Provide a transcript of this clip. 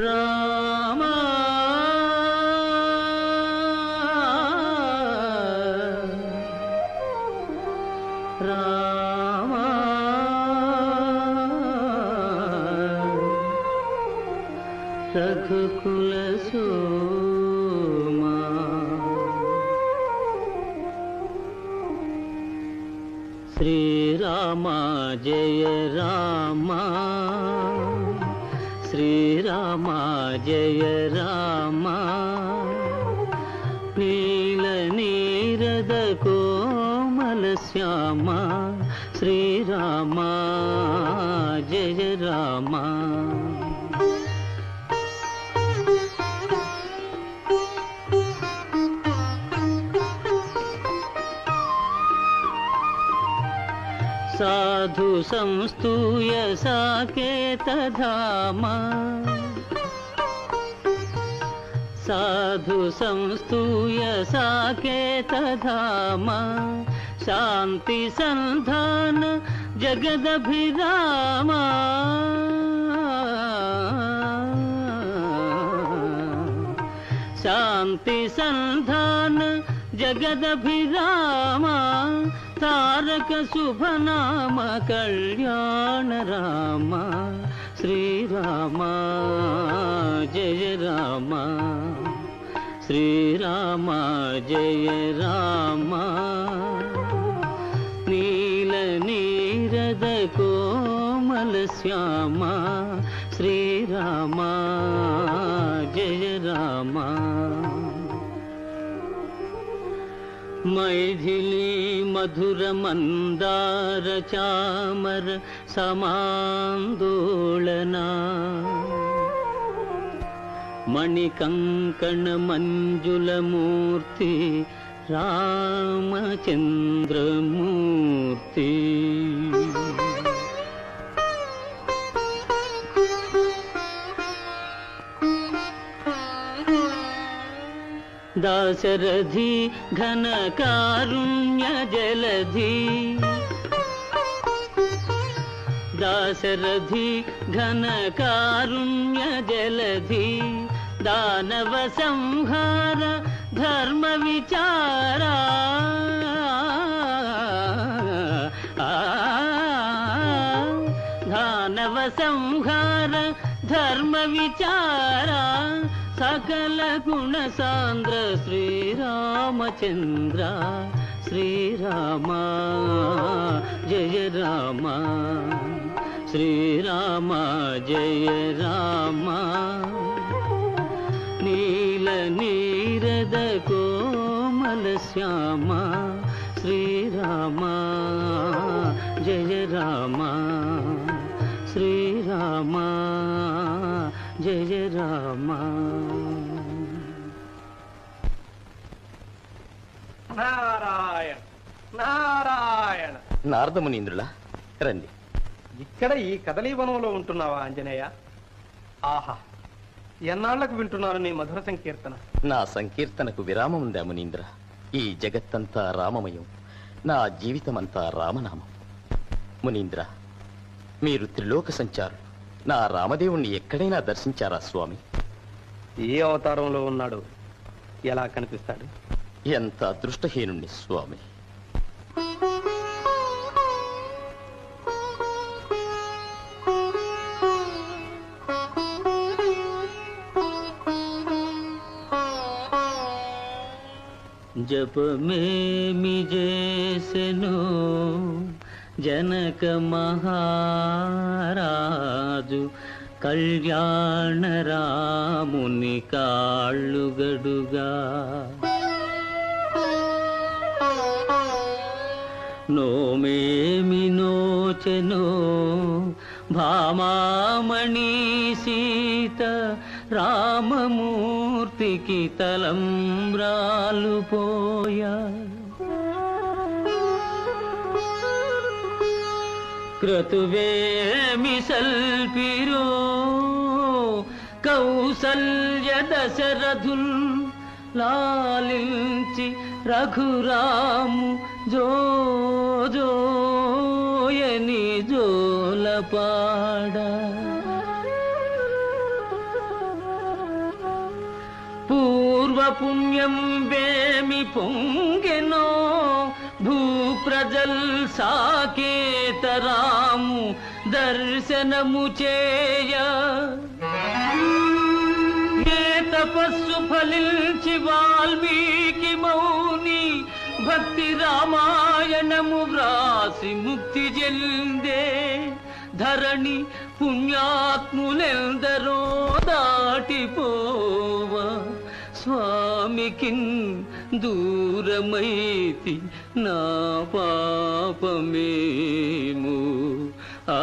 రామా రామా రఘుకుల సోమా శ్రీరామ జయ రామ శ్రీరామ జయ రామ నీల నీరద కోమల శ్యామ శ్రీరామ జయ రామ साधु संस्तूय साकेतधाम साधु संस्तूय साकेतधाम शांति संधान जगदभिराम शांति संधान जगदभिराम तारक शुभनाम कल्याण राम श्रीराम जय राम श्रीराम जय राम नील नीरद कोमल श्याम श्रीराम जय राम मैथिली मधुर मंदार चामर समांदोलना मणिकंकण मंजुल मूर्ति रामचंद्र मूर्ति दाशरथी घन कारुण्य जलधि दाशरथी घन कारुण्य जलधि दानव संहार धर्म विचारा दानव संहार धर्म विचारा सकल गुण सांद्र श्रीरामचंद्र श्रीराम जय राम श्रीराम जय राम नील नीरद कोमल श्याम श्रीराम जय राम श्रीराम जय राम నారాయణ నారాయణ. నారద మునీంద్రులా రండి. ఇక్కడ ఈ కదలీవనంలో ఉంటున్నావా ఆంజనేయ? ఆహా, ఎన్నాళ్లకు వింటున్నాను నీ మధుర సంకీర్తన. నా సంకీర్తనకు విరామం ఉందా మునీంద్ర? ఈ జగత్తంతా రామమయం, నా జీవితమంతా రామనామం. మునీంద్ర, మీరు త్రిలోక సంచారు. నా రామదేవుణ్ణి ఎక్కడైనా దర్శించారా స్వామి? ఏ అవతారంలో ఉన్నాడు? ఎలా కనిపిస్తాడు? ఎంత అదృష్టహీనుణ్ణి స్వామి. జపమేమి చేసెను జనక మహారాజు కళ్యాణ రాముని కాళ్ళుగడుగా నోమేమి నోచెనో భామామణి సీత రామమూర్తికి తలంబ్రాలు పోయా క్రతువేమి సల్పిరో కౌసల్య దశరథుల్ లాలించి రఘురాము జోజోయని జోలపాడ పూర్వపుణ్యం వేమి పొంగెనో భూప్రజల్ సాకేతరాము దర్శనము చేయ ఏ తపస్సు ఫలించి వాల్మీకి మౌని భక్తి రామాయణము వ్రాసి ముక్తి చెందే ధరణి పుణ్యాత్ములెందరో దాటిపోవ స్వామికిన్ దూరమైతి నా పాపమేము ఆ